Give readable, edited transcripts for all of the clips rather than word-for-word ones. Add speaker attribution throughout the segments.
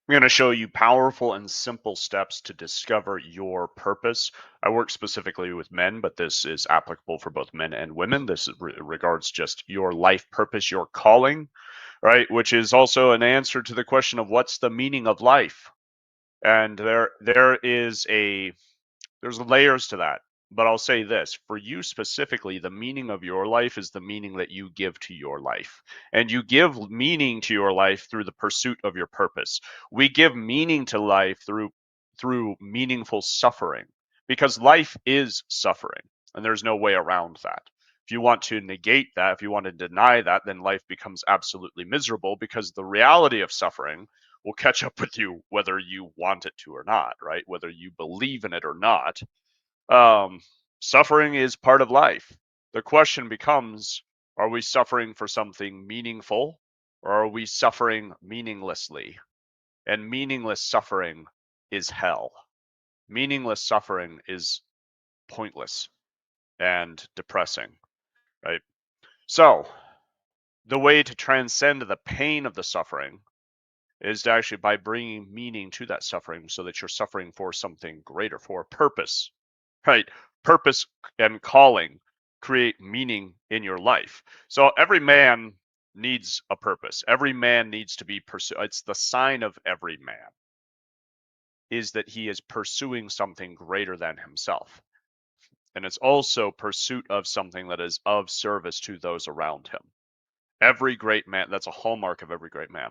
Speaker 1: I'm going to show you powerful and simple steps to discover your purpose. I work specifically with men, but this is applicable for both men and women. This regards just your life purpose, your calling, right? Which is also an answer to the question of what's the meaning of life. And there's layers to that. But I'll say this, for you specifically, the meaning of your life is the meaning that you give to your life. And you give meaning to your life through the pursuit of your purpose. We give meaning to life through meaningful suffering, because life is suffering and there's no way around that. If you want to negate that, if you want to deny that, then life becomes absolutely miserable, because the reality of suffering will catch up with you whether you want it to or not, right? Whether you believe in it or not. Um, Suffering is part of life. The question becomes, are we suffering for something meaningful, or are we suffering meaninglessly? And meaningless suffering is hell. Meaningless suffering is pointless and depressing, right? So, the way to transcend the pain of the suffering is to actually by bringing meaning to that suffering, so that you're suffering for something greater, for a purpose, right? Purpose and calling create meaning in your life. So every man needs a purpose. Every man needs to be pursued. It's the sign of every man is that he is pursuing something greater than himself. And it's also pursuit of something that is of service to those around him. Every great man, that's a hallmark of every great man.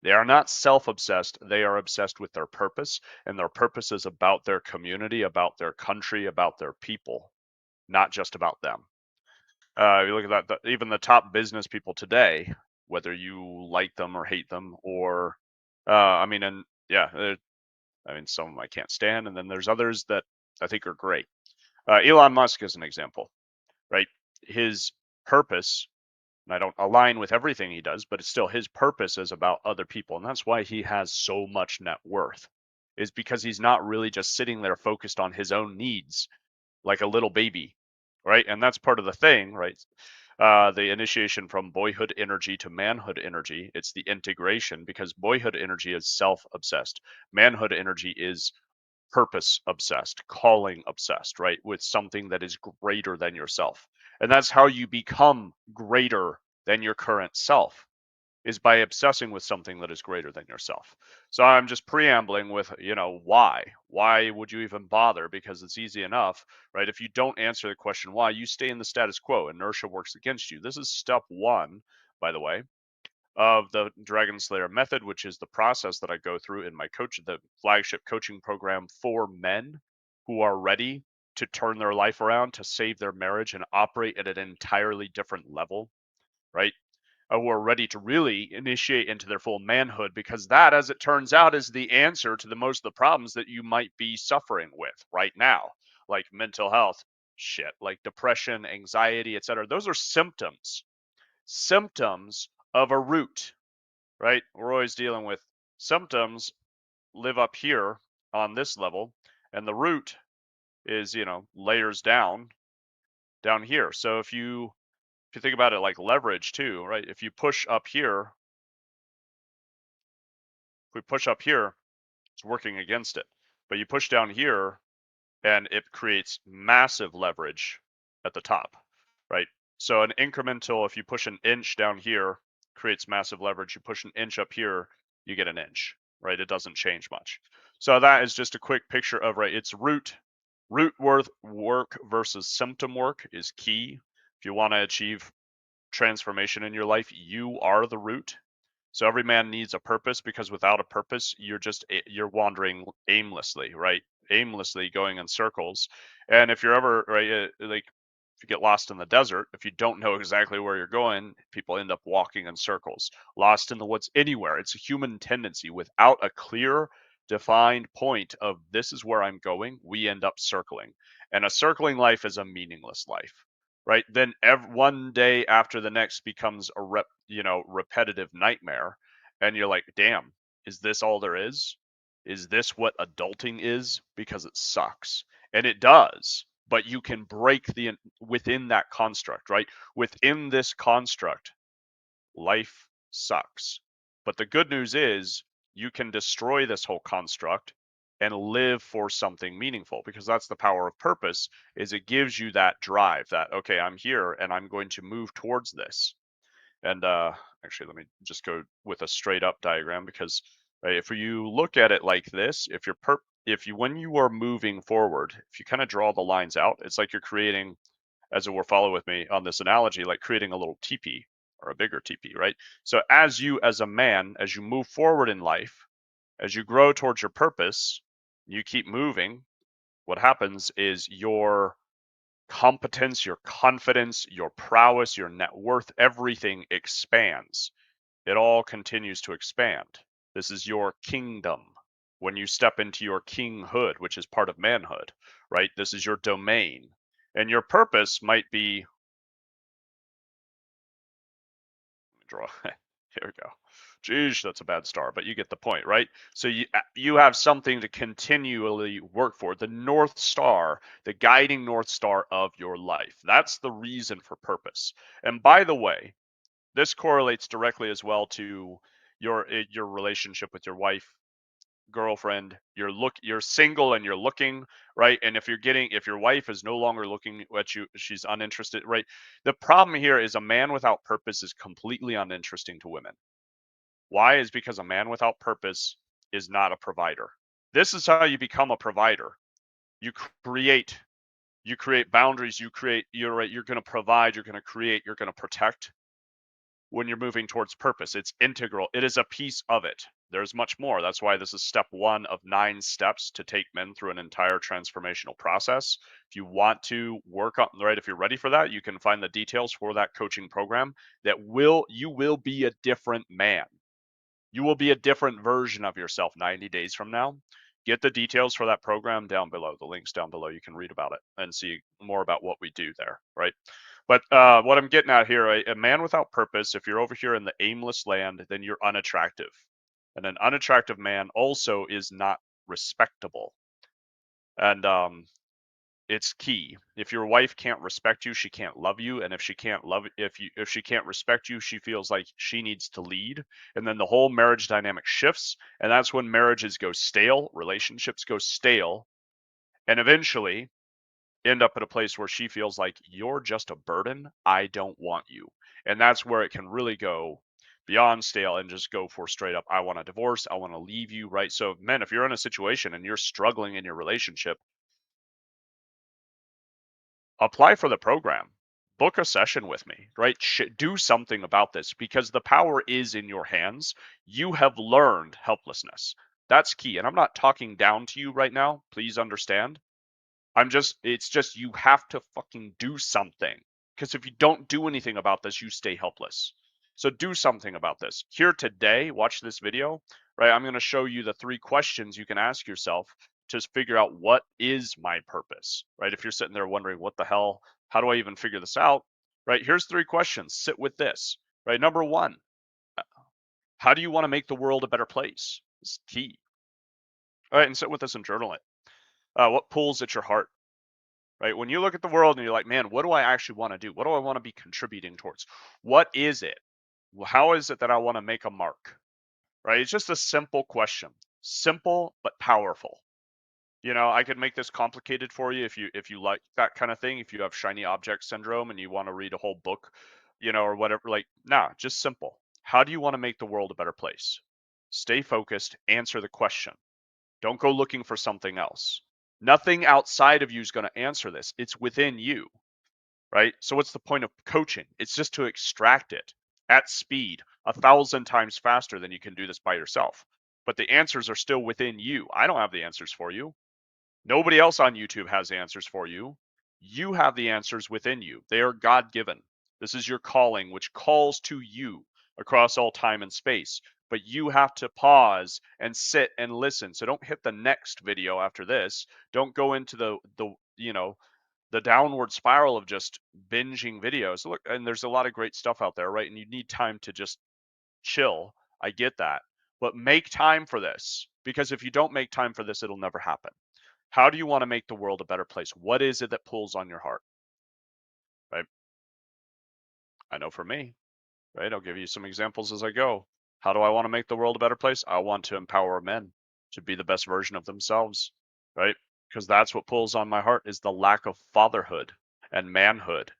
Speaker 1: They are not self-obsessed. They are obsessed with their purpose, and their purpose is about their community, about their country, about their people, not just about them. You look at that, even the top business people today, whether you like them or hate them, or I mean, and yeah, I mean, some of them I can't stand, and then there's others that I think are great. Elon Musk is an example, right? His purpose, and I don't align with everything he does, but it's still his purpose is about other people, and that's why he has so much net worth, is because he's not really just sitting there focused on his own needs like a little baby, right? And that's part of the thing, right? The initiation from boyhood energy to manhood energy, it's the integration, because boyhood energy is self-obsessed. Manhood energy is purpose obsessed, calling obsessed, right? With something that is greater than yourself. And that's how you become greater than your current self, is by obsessing with something that is greater than yourself. So I'm just preambling with, why? Why would you even bother? Because it's easy enough, right? If you don't answer the question why, you stay in the status quo. Inertia works against you. This is step one, by the way, of the Dragonslayer method, which is the process that I go through in the flagship coaching program for men who are ready to turn their life around, to save their marriage and operate at an entirely different level, right? Who are ready to really initiate into their full manhood, because that, as it turns out, is the answer to the most of the problems that you might be suffering with right now, like mental health, shit, like depression, anxiety, etc. Those are symptoms of a root, right? We're always dealing with symptoms live up here on this level, and the root is, layers down here. So if you think about it like leverage too, right? If we push up here, it's working against it. But you push down here and it creates massive leverage at the top, right? So an incremental, if you push an inch down here, creates massive leverage. You push an inch up here, you get an inch, right? It doesn't change much. So that is just a quick picture of, right, it's root work versus symptom work is key. If you want to achieve transformation in your life, you are the root. So every man needs a purpose, because without a purpose, you're wandering aimlessly, right? Aimlessly going in circles. And if you're ever right, like if you get lost in the desert, if you don't know exactly where you're going, people end up walking in circles. Lost in the woods, anywhere. It's a human tendency. Without a clear, defined point of this is where I'm going, we end up circling. And a circling life is a meaningless life, right? Then one day after the next becomes a repetitive nightmare, and you're like, damn, is this all there is? Is this what adulting is? Because it sucks, and it does. But you can break within that construct, right? Within this construct, life sucks. But the good news is you can destroy this whole construct and live for something meaningful, because that's the power of purpose, is it gives you that drive that, okay, I'm here and I'm going to move towards this. And actually, let me just go with a straight up diagram, because right, if you look at it like this, if you when you are moving forward, if you kind of draw the lines out, it's like you're creating, as it were, follow with me on this analogy, like creating a little teepee or a bigger teepee, right? So as you, as a man, as you move forward in life, as you grow towards your purpose, you keep moving. What happens is your competence, your confidence, your prowess, your net worth, everything expands. It all continues to expand. This is your kingdom. When you step into your kinghood, which is part of manhood, right? This is your domain. And your purpose might be, draw, here we go. Geez, that's a bad star, but you get the point, right? So you have something to continually work for, the North Star, the guiding North Star of your life. That's the reason for purpose. And by the way, this correlates directly as well to your relationship with your wife, girlfriend. You're single and you're looking, right? And if your wife is no longer looking at you, she's uninterested, right? The problem here is a man without purpose is completely uninteresting to women. Why? Is because a man without purpose is not a provider. This is how you become a provider. You create you create boundaries, you're right, you're going to provide, you're going to create, you're going to protect. When you're moving towards purpose, it's integral. It is a piece of it. There's much more. That's why this is step 1 of 9 steps to take men through an entire transformational process. If you want to work on, right, if you're ready for that, you can find the details for that coaching program. You will be a different man. You will be a different version of yourself 90 days from now. Get the details for that program down below. The link's down below. You can read about it and see more about what we do there, right? But what I'm getting at here, a man without purpose, if you're over here in the aimless land, then you're unattractive. And an unattractive man also is not respectable. And it's key. If your wife can't respect you, she can't love you, and if she can't respect you, she feels like she needs to lead, and then the whole marriage dynamic shifts, and that's when marriages go stale, relationships go stale, and eventually end up at a place where she feels like you're just a burden. I don't want you. And that's where it can really go beyond stale and just go for straight up, I want a divorce, I want to leave you, right? So men, if you're in a situation and you're struggling in your relationship, apply for the program, book a session with me, right? Do something about this, because the power is in your hands. You have learned helplessness. That's key. And I'm not talking down to you right now. Please understand. It's just you have to fucking do something. Because if you don't do anything about this, you stay helpless. So do something about this. Here today, watch this video, right? I'm going to show you the 3 questions you can ask yourself to figure out, what is my purpose, right? If you're sitting there wondering, what the hell, how do I even figure this out, right? Here's 3 questions. Sit with this, right? Number 1, how do you want to make the world a better place? It's key. All right, and sit with this and journal it. What pulls at your heart? Right? When you look at the world and you're like, man, what do I actually want to do? What do I want to be contributing towards? What is it? How is it that I want to make a mark? Right? It's just a simple question. Simple but powerful. I could make this complicated for you if you like that kind of thing. If you have shiny object syndrome and you want to read a whole book, or whatever, like, nah, just simple. How do you want to make the world a better place? Stay focused, answer the question. Don't go looking for something else. Nothing outside of you is going to answer this. It's within you, right? So what's the point of coaching? It's just to extract it at speed, 1,000 times faster than you can do this by yourself. But the answers are still within you. I don't have the answers for you. Nobody else on YouTube has answers for you. You have the answers within you. They are God-given. This is your calling, which calls to you across all time and space. But you have to pause and sit and listen. So don't hit the next video after this. Don't go into the downward spiral of just binging videos. Look, and there's a lot of great stuff out there, right? And you need time to just chill. I get that. But make time for this, because if you don't make time for this, it'll never happen. How do you want to make the world a better place? What is it that pulls on your heart? Right? I know for me, right? I'll give you some examples as I go. How do I want to make the world a better place? I want to empower men to be the best version of themselves, right? Because that's what pulls on my heart is the lack of fatherhood and manhood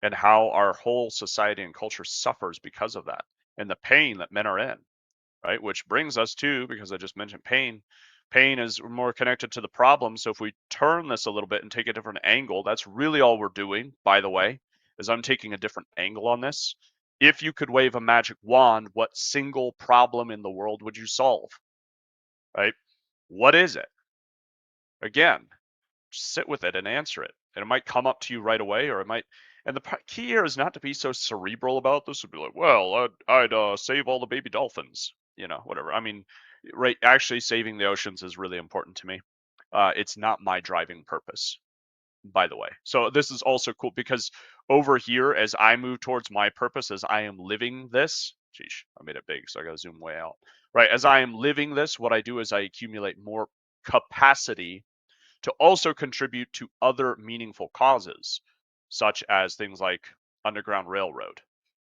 Speaker 1: and how our whole society and culture suffers because of that and the pain that men are in, right? Which brings us to, because I just mentioned pain, pain is more connected to the problem. So if we turn this a little bit and take a different angle, that's really all we're doing, by the way, is I'm taking a different angle on this. If you could wave a magic wand, what single problem in the world would you solve? Right? What is it? Again, sit with it and answer it. And it might come up to you right away, or it might. And the key here is not to be so cerebral about this. Would be like, well, I'd save all the baby dolphins, whatever. I mean, right? Actually, saving the oceans is really important to me. It's not my driving purpose, by the way. So this is also cool because over here, as I move towards my purpose, as I am living this, geez, I made it big, so I got to zoom way out. Right, as I am living this, what I do is I accumulate more capacity to also contribute to other meaningful causes, such as things like Underground Railroad,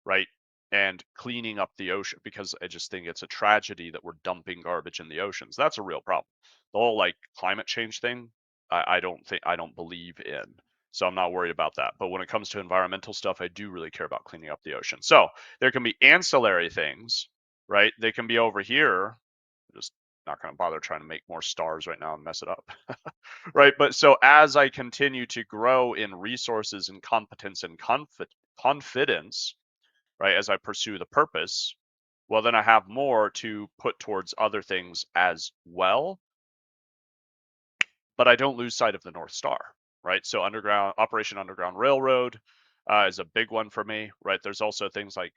Speaker 1: right? And cleaning up the ocean, because I just think it's a tragedy that we're dumping garbage in the oceans. That's a real problem. The whole like climate change thing, I don't believe in. So I'm not worried about that. But when it comes to environmental stuff, I do really care about cleaning up the ocean. So there can be ancillary things, right? They can be over here. Just not going to bother trying to make more stars right now and mess it up. Right. But so as I continue to grow in resources and competence and confidence, right, as I pursue the purpose, well, then I have more to put towards other things as well. But I don't lose sight of the North Star, right? So Operation Underground Railroad is a big one for me, right? There's also things like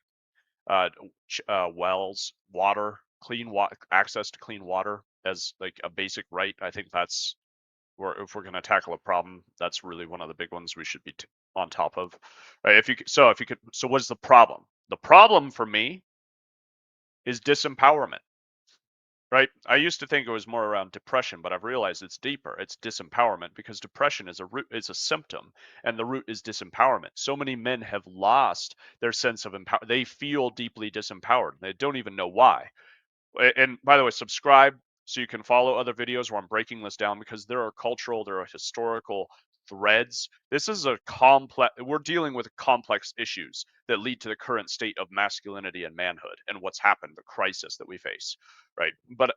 Speaker 1: wells, water, access to clean water as like a basic right. I think that's where if we're going to tackle a problem, that's really one of the big ones we should be on top of. Right? So what's the problem? The problem for me is disempowerment. Right? I used to think it was more around depression, but I've realized it's deeper. It's disempowerment because depression is a symptom, and the root is disempowerment. So many men have lost their sense of empower. They feel deeply disempowered. They don't even know why. And by the way, subscribe so you can follow other videos where I'm breaking this down because there are historical threads. This is we're dealing with complex issues that lead to the current state of masculinity and manhood and what's happened, the crisis that we face, right? But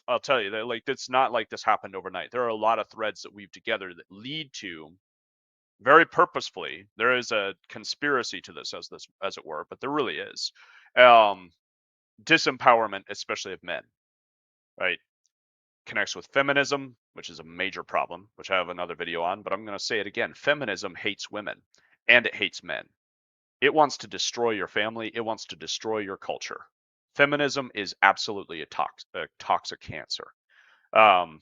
Speaker 1: I'll tell you that like it's not like this happened overnight. There are a lot of threads that weave together that lead to very purposefully. There is a conspiracy to this as it were, but there really is. Um, Disempowerment, especially of men, right? Connects with feminism, which is a major problem, which I have another video on, but I'm going to say it again. Feminism hates women and it hates men. It wants to destroy your family. It wants to destroy your culture. Feminism is absolutely a toxic cancer. Um,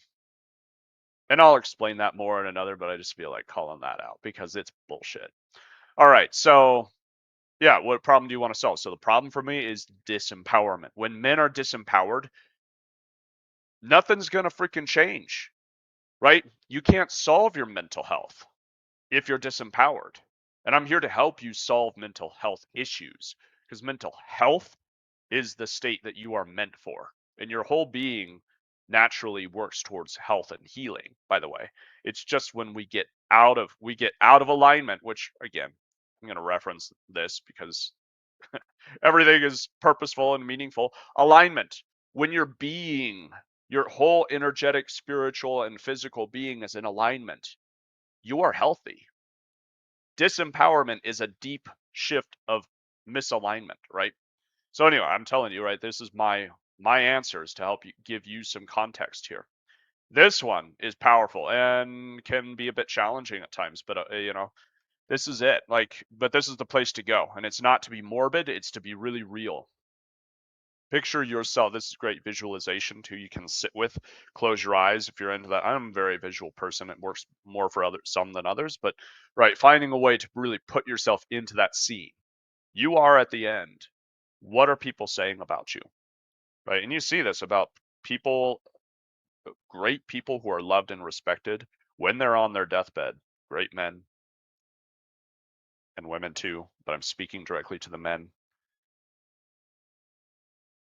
Speaker 1: and I'll explain that more in another, but I just feel like calling that out because it's bullshit. All right. So yeah, what problem do you want to solve? So the problem for me is disempowerment. When men are disempowered, nothing's going to freaking change, right? You can't solve your mental health if you're disempowered. And I'm here to help you solve mental health issues because mental health is the state that you are meant for. And your whole being naturally works towards health and healing, by the way. It's just when we get out of alignment, which again, I'm going to reference this because everything is purposeful and meaningful. Alignment. When your being, your whole energetic, spiritual, and physical being is in alignment, you are healthy. Disempowerment is a deep shift of misalignment, right? So anyway, I'm telling you, right, this is my answers to help you give you some context here. This one is powerful and can be a bit challenging at times, but this is it. But this is the place to go, and it's not to be morbid, it's to be really real. Picture yourself. This is great visualization too. You can sit with, close your eyes if you're into that. I'm a very visual person. It works more for some than others, but right, finding a way to really put yourself into that scene. You are at the end. What are people saying about you? Right? And you see this about people, great people who are loved and respected when they're on their deathbed. Great men and women too, but I'm speaking directly to the men.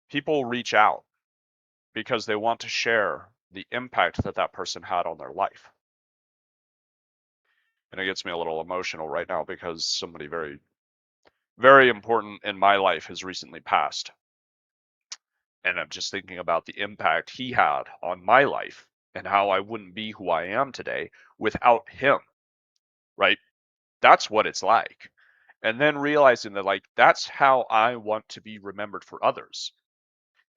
Speaker 1: People reach out because they want to share the impact that that person had on their life. And it gets me a little emotional right now because somebody very, very important in my life has recently passed. And I'm just thinking about the impact he had on my life and how I wouldn't be who I am today without him, right? That's what it's like. And then realizing that, like, that's how I want to be remembered for others.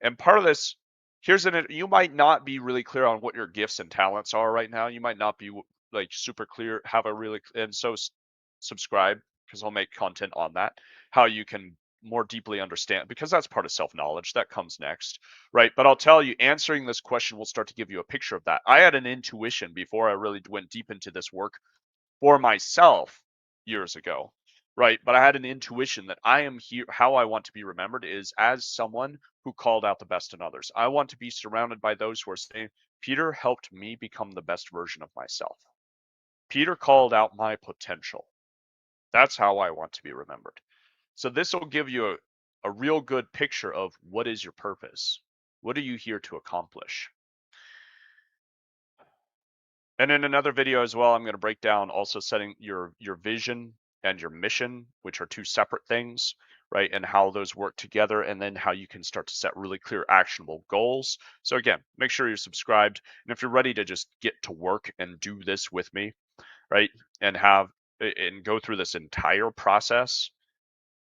Speaker 1: And part of this, you might not be really clear on what your gifts and talents are right now. You might not be like super clear, have a really, and so subscribe because I'll make content on that, how you can more deeply understand, because that's part of self-knowledge that comes next, right? But I'll tell you, answering this question will start to give you a picture of that. I had an intuition before I really went deep into this work for myself years ago, right? But I had an intuition that I am here, how I want to be remembered is as someone who called out the best in others. I want to be surrounded by those who are saying, Peter helped me become the best version of myself. Peter called out my potential. That's how I want to be remembered. So this will give you a real good picture of what is your purpose? What are you here to accomplish? And in another video as well, I'm going to break down also setting your vision and your mission, which are two separate things, right? And how those work together, and then how you can start to set really clear, actionable goals. So again, make sure you're subscribed. And if you're ready to just get to work and do this with me, right? And go through this entire process,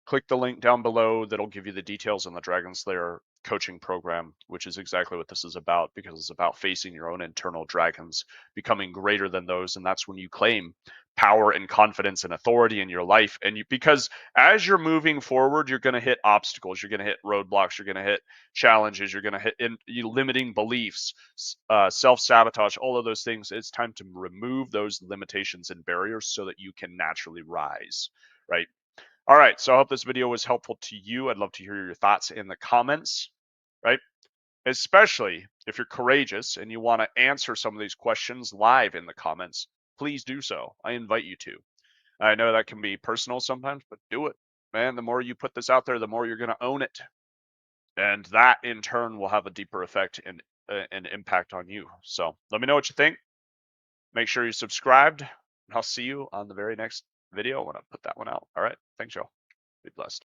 Speaker 1: click the link down below that'll give you the details on the Dragonslayer coaching program, which is exactly what this is about, because it's about facing your own internal dragons, becoming greater than those. And that's when you claim power and confidence and authority in your life. And because as you're moving forward, you're going to hit obstacles, you're going to hit roadblocks, you're going to hit challenges, you're going to hit limiting beliefs, self-sabotage, all of those things. It's time to remove those limitations and barriers so that you can naturally rise, right? All right, so I hope this video was helpful to you. I'd love to hear your thoughts in the comments, right? Especially if you're courageous and you want to answer some of these questions live in the comments, please do so. I invite you to. I know that can be personal sometimes, but do it. Man, the more you put this out there, the more you're going to own it. And that in turn will have a deeper effect and an impact on you. So let me know what you think. Make sure you're subscribed. And I'll see you on the very next video when I put that one out. All right. Thanks, y'all. Be blessed.